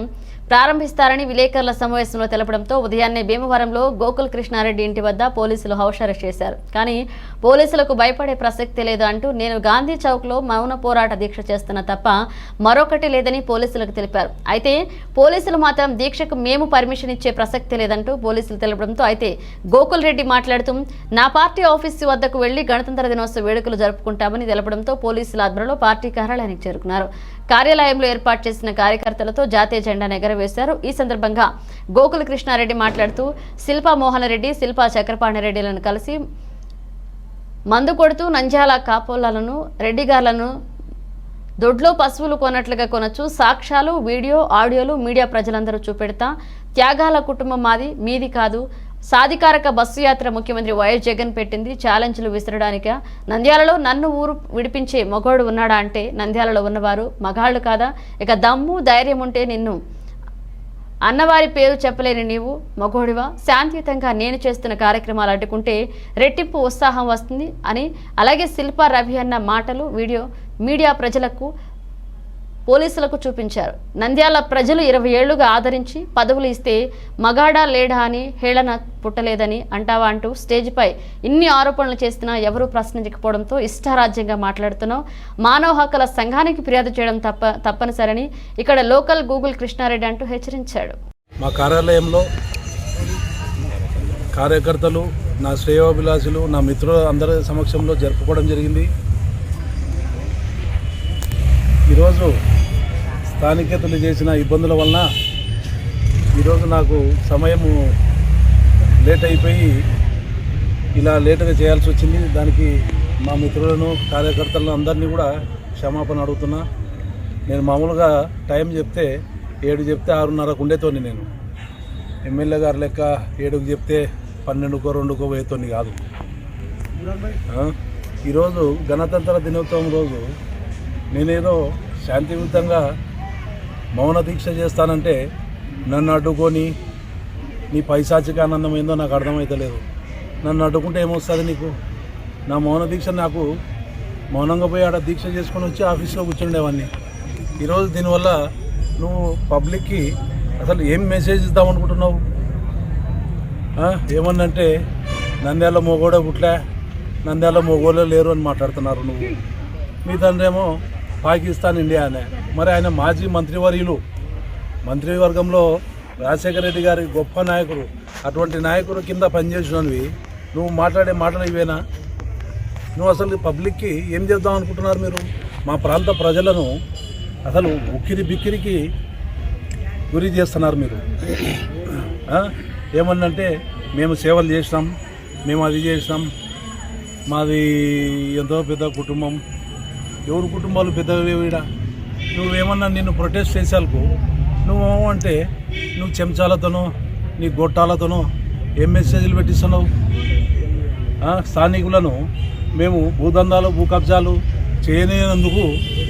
ప్రారంభిస్తారని విలేకరుల సమావేశంలో తెలపడంతో ఉదయాన్నే భీమవరంలో గోకుల్ కృష్ణారెడ్డి ఇంటి వద్ద పోలీసులు హౌస్ అరెస్ట్ చేశారు. కానీ పోలీసులకు భయపడే ప్రసక్తి లేదు అంటూ నేను గాంధీ చౌక్లో మౌన పోరాట దీక్ష చేస్తున్నా తప్ప మరొకటి లేదని పోలీసులకు తెలిపారు. అయితే పోలీసులు మాత్రం దీక్షకు మేము పర్మిషన్ ఇచ్చే ప్రసక్తి లేదంటూ పోలీసులు తెలపడంతో అయితే గోకుల్ రెడ్డి మాట్లాడుతూ నా పార్టీ ఆఫీసు వద్దకు వెళ్లి గణతంత్ర దినోత్సవ వేడుకలు జరుపుకుంటామని తెలపడంతో పోలీసుల ఆధ్వర్యంలో పార్టీ కార్యాలయానికి చేరుకున్నారు. కార్యాలయంలో ఏర్పాటు చేసిన కార్యకర్తలతో జాతీయ జెండాను ఎగరవేశారు. ఈ సందర్భంగా గోకుల కృష్ణారెడ్డి మాట్లాడుతూ శిల్పా మోహనరెడ్డి, శిల్పా చక్రపాణిరెడ్డిలను కలిసి మందు కొడుతూ నంద్యాల కాపోళ్లను రెడ్డిగార్లను దొడ్లో పశువులు కొన్నట్లుగా కొనొచ్చు, సాక్ష్యాలు, వీడియో, ఆడియోలు మీడియా ప్రజలందరూ చూపెడతా, త్యాగాల కుటుంబం మాది, మీది కాదు, సాధికారక బస్సు యాత్ర ముఖ్యమంత్రి వైఎస్ జగన్ పెట్టింది, ఛాలెంజ్లు విసరడానిక, నంద్యాలలో నన్ను ఊరు విడిపించే మగోడు ఉన్నాడా అంటే నంద్యాలలో ఉన్నవారు మగాళ్ళు కాదా, ఇక దమ్ము ధైర్యం ఉంటే నిన్ను అన్నవారి పేరు చెప్పలేని నీవు మగోడివా, శాంతియుతంగా నేను చేస్తున్న కార్యక్రమాలు అడ్డుకుంటే రెట్టింపు ఉత్సాహం వస్తుంది అని అలాగే శిల్పా రవి అన్న మాటలు వీడియో మీడియా ప్రజలకు పోలీసులకు చూపించారు. నంద్యాల ప్రజలు 20 ఏళ్లుగా ఆదరించి పదవులు ఇస్తే మగాడా లేడా అని హేళన పుట్టలేదని అంటావా అంటూ స్టేజ్పై ఇన్ని ఆరోపణలు చేసినా ఎవరూ ప్రశ్నించకపోవడంతో ఇష్టారాజ్యంగా మాట్లాడుతున్నావు, మానవ హక్కుల సంఘానికి ఫిర్యాదు చేయడం తప్పనిసరని ఇక్కడ లోకల్ గూగుల్ కృష్ణారెడ్డి అంటూ హెచ్చరించాడు. మా కార్యాలయంలో కార్యకర్తలు, నా శ్రేయోభిలాషులు, నా మిత్రుల అందరి సమక్షంలో జరుపుకోవడం జరిగింది. ఈరోజు స్థానికేతలు చేసిన ఇబ్బందుల వలన ఈరోజు నాకు సమయము లేట్ అయిపోయి ఇలా లేటుగా చేయాల్సి వచ్చింది. దానికి మా మిత్రులను, కార్యకర్తలను అందరినీ కూడా క్షమాపణ అడుగుతున్నా. నేను మామూలుగా టైం చెప్తే 7 చెప్తే 6:30కు ఉండేతోని, నేను ఎమ్మెల్యే గారు లెక్క 7కు చెప్తే 12కో 2కో పోయేతోని కాదు. ఈరోజు గణతంత్ర దినోత్సవం రోజు నేనేదో శాంతియుతంగా మౌన దీక్ష చేస్తానంటే నన్ను అడ్డుకొని నీ పైశాచిక ఆనందం ఏందో నాకు అర్థమవుతలేదు. నన్ను అడ్డుకుంటే ఏమొస్తుంది నీకు? నా మౌన దీక్ష నాకు మౌనంగా పోయి ఆడ దీక్ష చేసుకొని వచ్చి ఆఫీస్లో కూర్చుండేవాడిని. ఈరోజు దీనివల్ల నువ్వు పబ్లిక్కి అసలు ఏం మెసేజ్ ఇద్దామనుకుంటున్నావు? ఏమన్నంటే నంద్యాల మొగోడే పుట్లే, నంద్యాల మొగోళ్ళే లేరు అని మాట్లాడుతున్నారు నువ్వు. మీ తండ్రి ఏమో పాకిస్తాన్, ఇండియా అనే. మరి ఆయన మాజీ మంత్రివర్యులు, మంత్రివర్గంలో రాజశేఖర రెడ్డి గారి గొప్ప నాయకుడు. అటువంటి నాయకుడు కింద పనిచేసినవి నువ్వు మాట్లాడే మాటలు ఇవేనా? నువ్వు అసలు పబ్లిక్కి ఏం చేద్దాం అనుకుంటున్నారు మీరు? మా ప్రాంత ప్రజలను అసలు ఉక్కిరి బిక్కిరికి గురి చేస్తున్నారు మీరు. ఏమన్నంటే మేము సేవలు చేసినాం, మేము అది చేసినాం, మాది ఎంతో పెద్ద కుటుంబం. ఎవరు కుటుంబాలు పెద్దవి ఈడ? నువ్వేమన్నా నిన్ను ప్రొటెస్ట్ చేసేందుకు నువ్వు అంటే నువ్వు చెంచాలతోనో నీ గొట్టాలతోనో ఏం మెసేజ్లు పెట్టిస్తున్నావు? స్థానికులను మేము భూదందాలు, భూ కబ్జాలు చేయనందుకు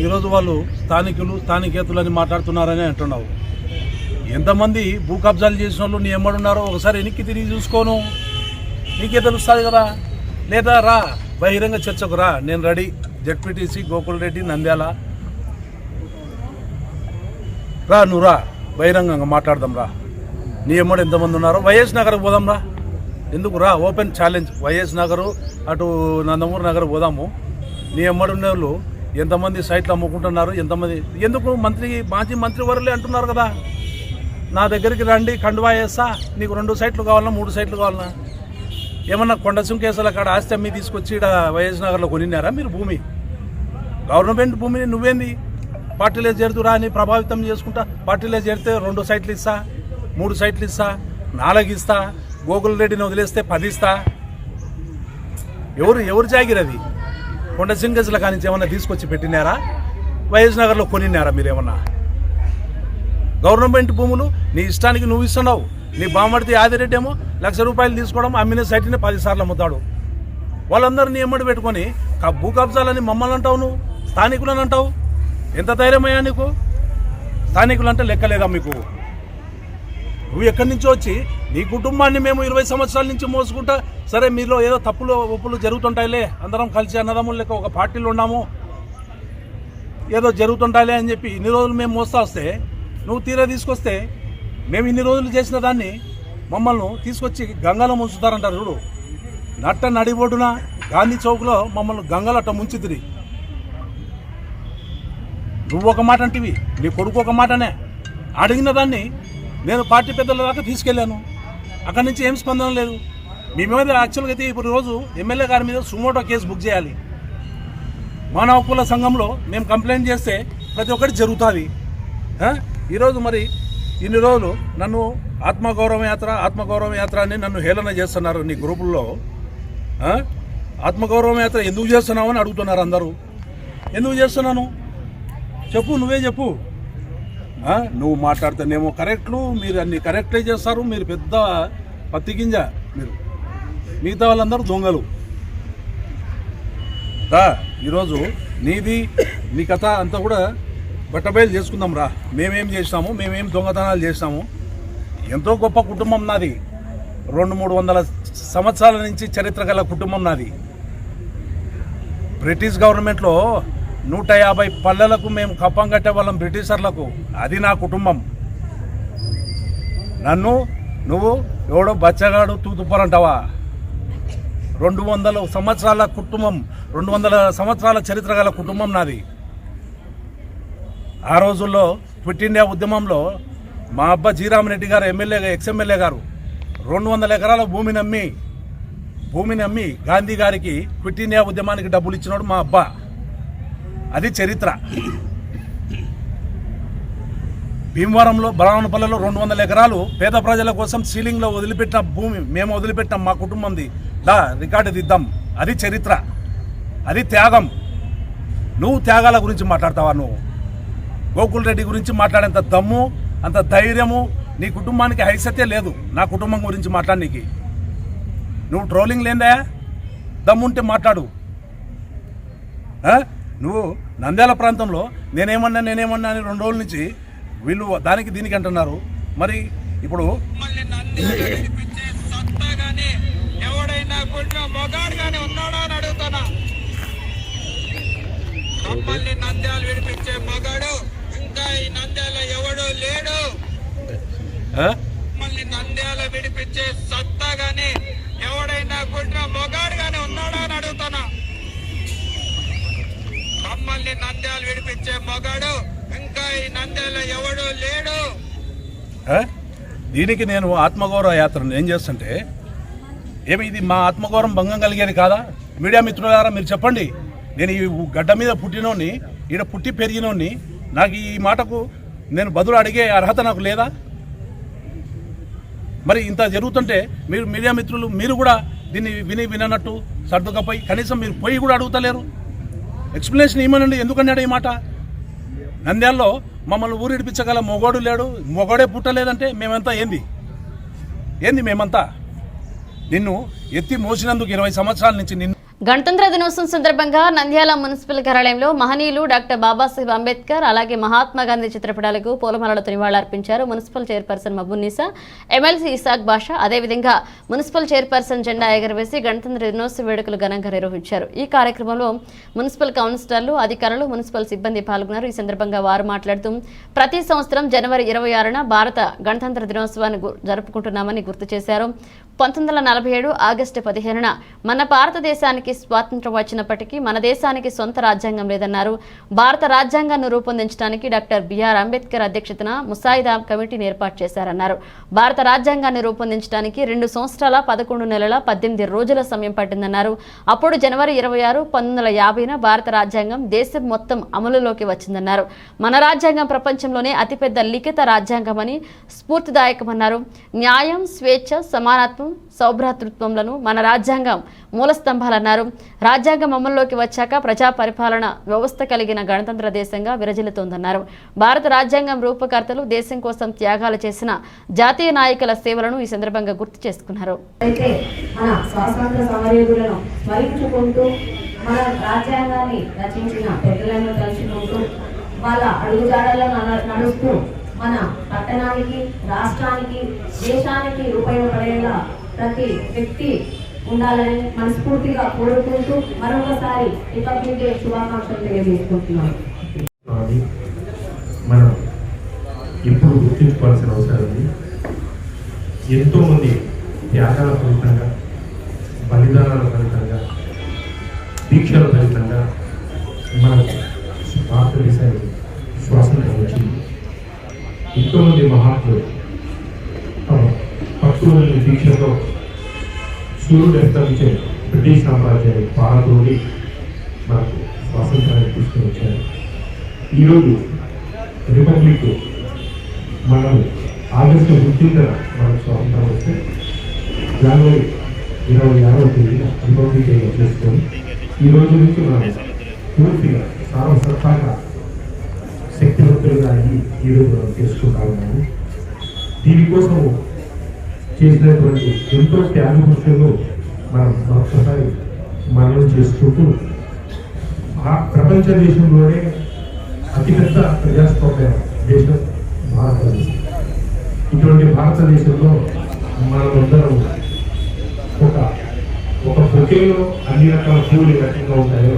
ఈరోజు వాళ్ళు స్థానికేతులని మాట్లాడుతున్నారని అంటున్నావు. ఎంతమంది భూ కబ్జాలు చేసిన వాళ్ళు నీ ఎమ్మడున్నారో ఒకసారి వెనక్కి తిరిగి చూసుకోను, నీకే తెలుస్తుంది కదా. లేదా రా, బహిరంగ చర్చకు రా, నేను రెడీ. జెడ్పీటీసీ గోకుల్ రెడ్డి, నంద్యాల రా, నువ్వు రా, బహిరంగంగా మాట్లాడదాం రా. నీ ఎమ్మడు ఎంతమంది ఉన్నారో వైఎస్ నగర్కి పోదాం రా. ఎందుకు రా, ఓపెన్ ఛాలెంజ్. వైఎస్ నగరు అటు నందమూరి నగర్ పోదాము. నీ ఎమ్మడు ఉండే వాళ్ళు ఎంతమంది సైట్లు అమ్ముకుంటున్నారు, ఎంతమంది ఎందుకు మాజీ మంత్రివర్యులే అంటున్నారు కదా. నా దగ్గరికి రండి, కండువా వేస్తా, నీకు 2 సైట్లు కావాలన్నా 3 సైట్లు కావాలన్నా. ఏమన్నా కొండసుంకేసుల కాడ ఆస్తి అమ్మి తీసుకొచ్చి ఇక్కడ వైఎస్ నగర్లో కొనినారా మీరు భూమి? గవర్నమెంట్ భూమిని నువ్వేంది పార్టీలో చేరుతురా అని ప్రభావితం చేసుకుంటా. పార్టీలో చేరితే 2 సైట్లు ఇస్తా, 3 సైట్లు ఇస్తా, 4 ఇస్తా, గోకుల్ రెడ్డిని వదిలేస్తే 10 ఇస్తా. ఎవరు జాగిరది? కొండసింగజుల కానించి ఏమన్నా తీసుకొచ్చి పెట్టినారా? వైఎస్ నగర్లో కొనినారా మీరేమన్నా? గవర్నమెంట్ భూములు నీ ఇష్టానికి నువ్వు ఇస్తున్నావు. నీ బామ్మడితే ఆదిరెడ్డి ఏమో ₹1,00,000 తీసుకోవడం, అమ్మిన సైట్ని 10 సార్లు అమ్ముతాడు. వాళ్ళందరినీ ఎమ్మడి పెట్టుకొని భూ కబ్జాలని మమ్మల్ని అంటావు, నువ్వు స్థానికులని అంటావు. ఎంత ధైర్యమయ్యా నీకు? స్థానికులు అంటే లెక్కలేదా మీకు? నువ్వు ఎక్కడి నుంచో వచ్చి నీ కుటుంబాన్ని మేము 20 సంవత్సరాల నుంచి మోసుకుంటా, సరే మీలో ఏదో తప్పులు ఒప్పులు జరుగుతుంటాయిలే, అందరం కలిసి అన్నదమ్ములు లెక్క ఒక పార్టీలో ఉన్నాము, ఏదో జరుగుతుంటాయిలే అని చెప్పి ఇన్ని రోజులు మేము మోస్తా వస్తే, నువ్వు తీరా తీసుకొస్తే మేము ఇన్ని రోజులు చేసిన దాన్ని మమ్మల్ని తీసుకొచ్చి గంగలో ముంచుతారంటారు చూడు. నట్ట నడిబొడ్డున గాంధీ చౌక్లో మమ్మల్ని గంగలో అట్ట ముంచుతుంది. నువ్వు ఒక మాట అంటివి, నీ కొడుకు ఒక మాటనే. అడిగిన దాన్ని నేను పార్టీ పెద్దల దాకా తీసుకెళ్ళాను, అక్కడి నుంచి ఏం స్పందన లేదు. మీ మీద యాక్చువల్గా అయితే ఇప్పుడు రోజు ఎమ్మెల్యే గారి మీద సుమోటో కేసు బుక్ చేయాలి. మానవ హక్కుల సంఘంలో మేము కంప్లైంట్ చేస్తే ప్రతి ఒక్కటి జరుగుతుంది. ఈరోజు మరి ఇన్ని రోజులు నన్ను ఆత్మగౌరవ యాత్ర అని నన్ను హేళన చేస్తున్నారు నీ గ్రూపుల్లో. ఆత్మగౌరవ యాత్ర ఎందుకు చేస్తున్నావు అని అడుగుతున్నారు అందరూ. ఎందుకు చేస్తున్నాను చెప్పు, నువ్వే చెప్పు. నువ్వు మాట్లాడితేనేమో కరెక్ట్లు, మీరు అన్ని కరెక్టే చేస్తారు, మీరు పెద్ద పత్తి గింజ, మీరు మిగతా వాళ్ళందరూ దొంగలు. ఈరోజు నీ కథ అంతా కూడా బట్టబయలు చేసుకుందాం రా. మేమేం చేసినాము, మేమేం దొంగతనాలు చేసినాము. ఎంతో గొప్ప కుటుంబం నాది, 200-300 సంవత్సరాల నుంచి చరిత్ర గల కుటుంబం నాది. బ్రిటిష్ గవర్నమెంట్లో 150 పల్లెలకు మేము కప్పం కట్టే వాళ్ళం బ్రిటిషర్లకు. అది నా కుటుంబం. నువ్వు ఎవడో బచ్చగాడు తూతుపరంటావా? 200 సంవత్సరాల కుటుంబం, 200 సంవత్సరాల చరిత్ర గల కుటుంబం నాది. ఆ రోజుల్లో క్విట్ ఇండియా ఉద్యమంలో మా అబ్బా జీరామరెడ్డి గారు ఎక్స్ఎమ్మెల్యే గారు 200 ఎకరాల భూమిని అమ్మి గాంధీ గారికి క్విట్ ఇండియా ఉద్యమానికి డబ్బులు ఇచ్చినాడు మా అబ్బా. అది చరిత్ర. భీమవరంలో బలవనపల్లిలో 200 ఎకరాలు పేద ప్రజల కోసం సీలింగ్లో వదిలిపెట్టిన భూమి మేము వదిలిపెట్టాం, మా కుటుంబంది. రికార్డు దిద్దాం. అది చరిత్ర, అది త్యాగం. నువ్వు త్యాగాల గురించి మాట్లాడతావా? నువ్వు గోకుల్ రెడ్డి గురించి మాట్లాడేంత దమ్ము, అంత ధైర్యము నీ కుటుంబానికి హైసత్యం లేదు. నా కుటుంబం గురించి మాట్లాడనీకి నువ్వు ట్రోలింగ్ లేందా? దమ్ముంటే మాట్లాడు. నువ్వు నంద్యాల ప్రాంతంలో నేనేమన్నా అని 2 రోజుల నుంచి వీళ్ళు దానికి దీనికి అంటున్నారు. మరి ఇప్పుడు ఎవడైనా మొగాడుగానే ఉన్నాడా అని అడుగుతానా? మమ్మల్ని నంద్యాలు విడిపించే మగాడు ఇంకా ఈ నంద్యాల ఎవడు లేడు. మమ్మల్ని నంద్యాల విడిపించే సత్తా గాని ఎవడైనా మొగాడుగానే ఉన్నాడా అని అడుగుతానా? మమ్మల్ని నంద్యాలు విడిపించే మగాడు ఇంకా ఈ నంద్యాల ఎవడు లేడు. దీనికి నేను ఆత్మగౌరవ యాత్రను ఏం చేస్తుంటే ఏమి ఇది మా ఆత్మగౌరవం భంగం కలిగేది కాదా? మీడియా మిత్రులారా మీరు చెప్పండి. నేను ఈ గడ్డ మీద పుట్టినోని, ఈడ పుట్టి పెరిగినోని, నాకు ఈ మాటకు నేను బదులు అడిగే అర్హత నాకు లేదా? మరి ఇంత జరుగుతుంటే మీరు మీడియా మిత్రులు మీరు కూడా దీన్ని వినట్టు సర్దుకపోయి కనీసం మీరు పోయి కూడా అడుగుతలేరు. ఎక్స్ప్లెనేషన్ ఇవ్వనండి, ఎందుకన్నాడు ఈ మాట? నంద్యాలలో మమ్మల్ని ఊరిడిపించగల మొగోడు లేడు, మొగోడే పుట్టలేదంటే మేమంతా ఏంది మేమంతా? నిన్ను ఎత్తి మోసినందుకు 20 సంవత్సరాల నుంచి నిన్ను. గణతంత్ర దినోత్సవం సందర్భంగా నంద్యాల మున్సిపల్ కార్యాలయంలో మహనీయులు డాక్టర్ బాబాసాహెబ్ అంబేద్కర్ అలాగే మహాత్మా గాంధీ చిత్రపటాలకు పూలమాలలతో నివాళులర్పించారు మున్సిపల్ చైర్పర్సన్ మబ్బున్నీసా, ఎమ్మెల్సీ ఇసాక్ బాషా. అదేవిధంగా మున్సిపల్ చైర్పర్సన్ జెండా ఎగరవేసి గణతంత్ర దినోత్సవ వేడుకలు ఘనంగా నిర్వహించారు. ఈ కార్యక్రమంలో మున్సిపల్ కౌన్సిలర్లు, అధికారులు, మున్సిపల్ సిబ్బంది పాల్గొన్నారు. ఈ సందర్భంగా వారు మాట్లాడుతూ ప్రతి సంవత్సరం జనవరి 26న భారత గణతంత్ర దినోత్సవాన్ని జరుపుకుంటున్నామని గుర్తు చేశారు. 1947 ఆగస్టు 15న మన భారతదేశానికి స్వాతంత్ర్యం వచ్చినప్పటికీ మన దేశానికి సొంత రాజ్యాంగం లేదన్నారు. భారత రాజ్యాంగాన్ని రూపొందించడానికి డాక్టర్ బిఆర్ అంబేద్కర్ అధ్యక్షతన ముసాయిదా కమిటీని ఏర్పాటు చేశారన్నారు. భారత రాజ్యాంగాన్ని రూపొందించడానికి 2 సంవత్సరాల 11 నెలల 18 రోజుల సమయం పట్టిందన్నారు. అప్పుడు జనవరి 26, 1950న భారత రాజ్యాంగం దేశం మొత్తం అమలులోకి వచ్చిందన్నారు. మన రాజ్యాంగం ప్రపంచంలోనే అతిపెద్ద లిఖిత రాజ్యాంగమని స్ఫూర్తిదాయకమన్నారు. న్యాయం, స్వేచ్ఛ, సమానత్వం, సౌభ్రాతృత్వంలను మన రాజ్యాంగం మూలస్తంభాలన్నారు. రాజ్యాంగం అమల్లోకి వచ్చాక ప్రజా పరిపాలన వ్యవస్థ కలిగిన గణతంత్ర దేశంగా విరజిల్లుతోందన్నారు. భారత రాజ్యాంగం రూపకర్తలు దేశం కోసం త్యాగాలు చేసిన జాతీయ నాయకుల సేవలను ఈ సందర్భంగా గుర్తు చేసుకున్నారు. అయితే మన స్వాతంత్ర సమరయోధులను స్మరించుకుంటూ మన రాజ్యాంగాన్ని రచించిన పెద్దలను తలుచుకుంటూ వాళ్ళ అడుగుజాడల్లో నడుస్తూ మన పట్టణానికి, రాష్ట్రానికి దేశానికి ఉపయోగపడేలా ప్రతి వ్యక్తి ఉండాలని మనస్ఫూర్తిగా కోరుకుంటూ మరొకసారి రిపబ్లిక్ డే శుభాకాంక్షలు తెలియజేసుకుంటున్నాను. మనం ఎప్పుడు గుర్తించుకోవాల్సిన అవసరం ఉంది. ఎంతోమంది త్యాగాల ఫలితంగా, బలిదానాల ఫలితంగా, దీక్షల ఫలితంగా మనకు భారతదేశానికి స్వాతంత్రం వచ్చింది. ఎంతోమంది మహాత్ములు పట్టుదలని దీక్షతో సూర్యుడు ఎత్తరించే బ్రిటిష్ సామ్రాజ్యాన్ని పారదోడి మనకు స్వాతంత్రాన్ని తీసుకుని వచ్చారు. ఈరోజు రిపబ్లిక్ మనం ఆగస్టు 15న మనకు స్వాతంత్రం వస్తే జనవరి 26వ తేదీన రిపబ్లిక్ డే చేసుకొని ఈ రోజు నుంచి మనం పూర్తిగా సర్వసత్తాగా శక్తివంతులుగా అయ్యి ఈరోజు మనం చేసుకుంటా ఉన్నాము. దీనికోసం చేసినటువంటి ఎంతో త్యాగపురుషులు మనం మరొకసారి మననం చేసుకుంటూ ప్రపంచ దేశంలోనే అతిపెద్ద ప్రజాస్వామ్య దేశం భారతదేశం. ఇటువంటి భారతదేశంలో మనమందరం ఒక బొకేలో అన్ని రకాల పూలు ఏ రకంగా ఉంటాయో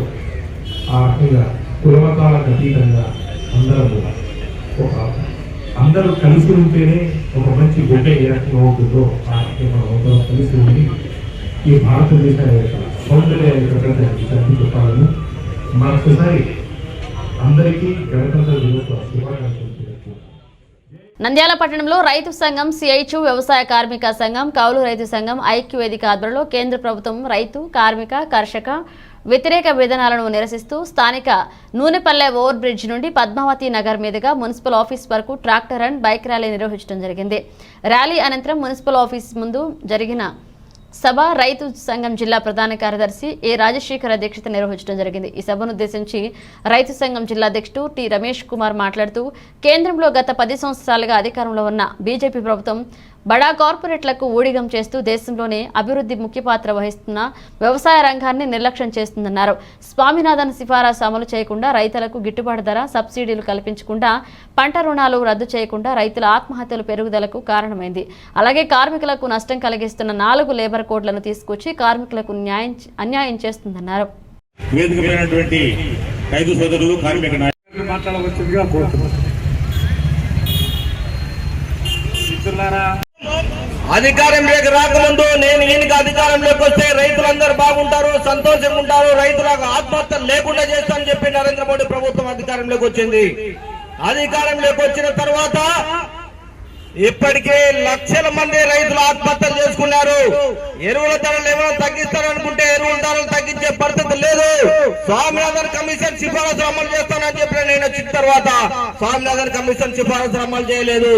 ఆ రకంగా కులమతాలకు అతీతంగా అందరూ కలిసి ఉంటేనే ఒక మంచి బొకే ఏ రకంగా ఉంటుందో ఆ రకంగా మనం అందరం కలిసి ఉండి ఈ భారతదేశాన్ని యొక్క సౌందర్యాన్ని ప్రపంచానికి చదివి చెప్పాలని మరొకసారి అందరికీ గణతంత్ర దినోత్సవ శుభాకాంక్షలు. నంద్యాల పట్టణంలో రైతు సంఘం, సిఐచు, వ్యవసాయ కార్మిక సంఘం, కౌలు రైతు సంఘం, ఐక్య వేదిక ఆధ్వర్యంలో కేంద్ర ప్రభుత్వం రైతు, కార్మిక, కర్షక వ్యతిరేక విధానాలను నిరసిస్తూ స్థానిక నూనెపల్లె ఓవర్ బ్రిడ్జ్ నుండి పద్మావతి నగర్ మీదుగా మున్సిపల్ ఆఫీస్ వరకు ట్రాక్టర్ అండ్ బైక్ ర్యాలీ నిర్వహించడం జరిగింది. ర్యాలీ అనంతరం మున్సిపల్ ఆఫీస్ ముందు జరిగిన సభ రైతు సంఘం జిల్లా ప్రధాన కార్యదర్శి ఏ రాజశేఖర్ అధ్యక్షత నిర్వహించడం జరిగింది. ఈ సభను ఉద్దేశించి రైతు సంఘం జిల్లా అధ్యక్షుడు టి రమేష్ కుమార్ మాట్లాడుతూ కేంద్రంలో గత 10 సంవత్సరాలుగా అధికారంలో ఉన్న బీజేపీ ప్రభుత్వం బడా కార్పొరేట్లకు ఊడిగం చేస్తూ దేశంలోనే అభివృద్ధి ముఖ్య పాత్ర వహిస్తున్న వ్యవసాయ రంగాన్ని నిర్లక్ష్యం చేస్తుందన్నారు. స్వామినాథన్ సిఫారసు అమలు చేయకుండా, రైతులకు గిట్టుబాటు ధర, సబ్సిడీలు కల్పించకుండా, పంట రుణాలు రద్దు చేయకుండా రైతుల ఆత్మహత్యలు పెరుగుదలకు కారణమైంది. అలాగే కార్మికులకు నష్టం కలిగిస్తున్న 4 లేబర్ కోడ్లను తీసుకొచ్చి కార్మికులకు అన్యాయం చేస్తుందన్నారు. అధికారంలోకి రాకముందు నేను ఈయనకి అధికారంలోకి వస్తే రైతులందరూ బాగుంటారు, సంతోషంగా ఉంటారు, రైతులకు ఆత్మహత్యలు లేకుండా చేస్తానని చెప్పి నరేంద్ర మోడీ ప్రభుత్వం అధికారంలోకి వచ్చింది. అధికారంలోకి వచ్చిన తర్వాత ఇప్పటికే లక్షల మంది రైతులు ఆత్మహత్యలు చేసుకున్నారు. ఎరువుల ధరలు ఏమైనా తగ్గిస్తారనుకుంటే ఎరువుల ధరలు తగ్గించే పరిస్థితి లేదు. స్వామినాథన్ కమిషన్ సిఫారసు అమలు చేస్తానని చెప్పిన నేను వచ్చిన తర్వాత స్వామినాథన్ కమిషన్ సిఫారసు అమలు చేయలేదు.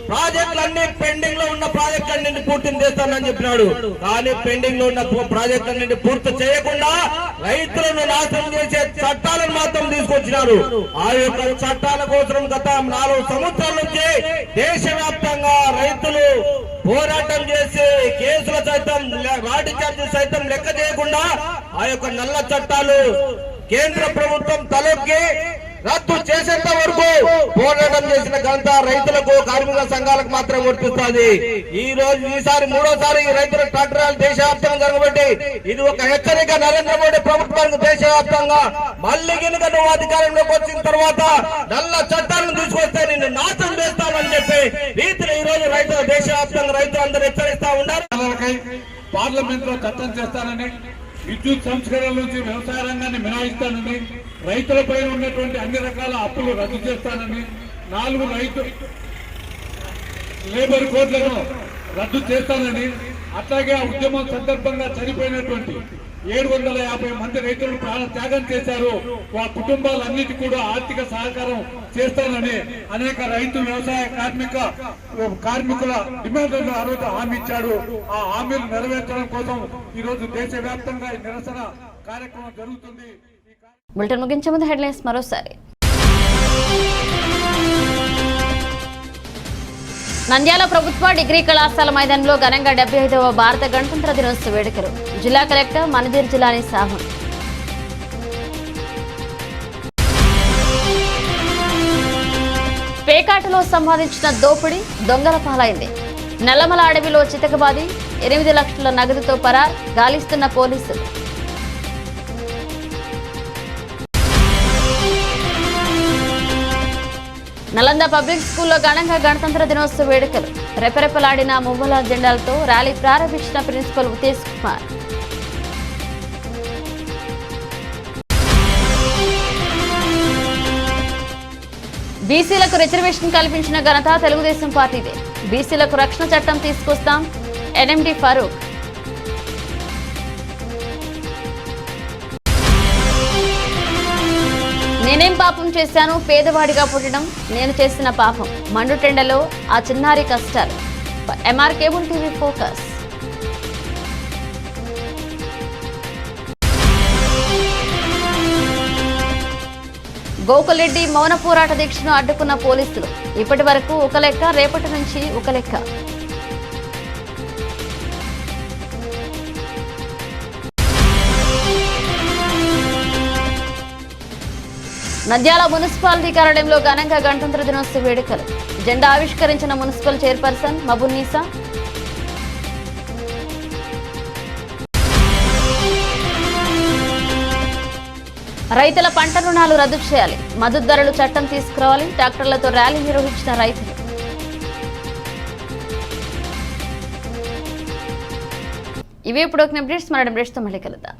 ప్రాజెక్టులన్నీ పెండింగ్ లో ఉన్న ప్రాజెక్టులన్నింటి పూర్తి చేస్తానని చెప్పినాడు. కానీ పెండింగ్ లో ఉన్న ప్రాజెక్టులన్నింటి పూర్తి చేయకుండా రైతులను నాశనం చేసే చట్టాలను మాత్రం తీసుకొచ్చినారు. ఆ యొక్క చట్టాల కోసం గత 4 సంవత్సరాల నుంచి దేశవ్యాప్తంగా రైతులు పోరాటం చేసి కేసుల సైతం, లాఠీ చార్జీలు సైతం లెక్క చేయకుండా ఆ యొక్క నల్ల చట్టాలు కేంద్ర ప్రభుత్వం తలొక్కి రద్దు చేసేంత వరకు పోరాటం చేసిన ఘనత రైతులకు, కార్మిక సంఘాలకు మాత్రం వర్తిస్తుంది. ఈసారి 3వసారి రైతుల ట్రాక్టర్లు దేశవ్యాప్తంగా జరగబట్టి ఇది ఒక హెచ్చరిక నరేంద్ర మోడీ ప్రభుత్వానికి దేశవ్యాప్తంగా. మళ్ళీ గినుక నువ్వు అధికారంలోకి వచ్చిన తర్వాత నల్ల చట్టాలను తీసుకొస్తే నిన్ను నాశనం చేస్తామని చెప్పి రీతిలో ఈ రోజు రైతులు దేశవ్యాప్తంగా రైతులందరూ హెచ్చరిస్తా ఉన్నారు. పార్లమెంట్ లో చట్టం చేస్తానని, విద్యుత్ సంస్కరణల నుంచి వ్యవసాయ రంగాన్ని మినహాయిస్తానని, రైతులపై ఉన్నటువంటి అన్ని రకాల అప్పులు రద్దు చేస్తానని, 4 రైతు లేబర్ కోడ్లను రద్దు చేస్తానని, అట్లాగే ఆ ఉద్యమం సందర్భంగా చనిపోయినటువంటి 750 మంది రైతులు ప్రాణ త్యాగం చేశారు. ఆ కుటుంబాలన్నిటి కూడా ఆర్థిక సహకారం చేస్తానని అనేక రైతు, వ్యవసాయ, కార్మికుల డిమాండ్లను ఆ రోజు హామీ ఇచ్చాడు. ఆ హామీలు నెరవేర్చడం కోసం ఈ రోజు దేశవ్యాప్తంగా ఈ నిరసన కార్యక్రమం జరుగుతుంది. బులెటిన్ ముగించే ముందు హెడ్లైన్స్ మరోసారి. నంద్యాల ప్రభుత్వ డిగ్రీ కళాశాల మైదానంలో ఘనంగా 75వ భారత గణతంత్ర దినోత్సవ వేడుకలు. జిల్లా కలెక్టర్ మనజీర్ జిలానీ సాహం. పేకాటలో సంపాదించిన దోపిడీ దొంగల పాలైంది. నల్లమల అడవిలో చితకబాది 8 లక్షల నగదుతో పరార్, గాలిస్తున్న పోలీసులు. నలంద పబ్లిక్ స్కూల్లో ఘనంగా గణతంత్ర దినోత్సవ వేడుకలు. రెపరెపలాడిన మువ్వల జెండాలతో ర్యాలీ ప్రారంభించిన ప్రిన్సిపల్ ఉతేష్ కుమార్. బీసీలకు రిజర్వేషన్ కల్పించిన ఘనత తెలుగుదేశం పార్టీదే. బీసీలకు రక్షణ చట్టం తీసుకొస్తాం, ఎన్ఎండి ఫరూక్. నేనేం పాపం చేశాను, పేదవాడిగా పుట్టడం నేను చేసిన పాపం, మండుటెండలో ఆ చిన్నారి కష్టాలు. MR cable TV focus. Gokula Reddy మౌన పోరాట దీక్షను అడ్డుకున్న పోలీసులు. ఇప్పటి వరకు ఒక లెక్క, రేపటి నుంచి ఒక లెక్క. నంద్యాల మున్సిపాలిటీ కార్యాలయంలో ఘనంగా గణతంత్ర దినోత్సవ వేడుకలు. జెండా ఆవిష్కరించిన మున్సిపల్ చైర్పర్సన్ మబున్నీసా. రైతుల పంట రుణాలు రద్దు చేయాలి, మద్దతు ధరలు చట్టం తీసుకురావాలి, ట్రాక్టర్లతో ర్యాలీ నిర్వహించిన రైతులు. ఇవే ఇప్పుడు అప్డేట్స్. మన అప్డేట్స్తో మళ్ళీ కలుద్దాం.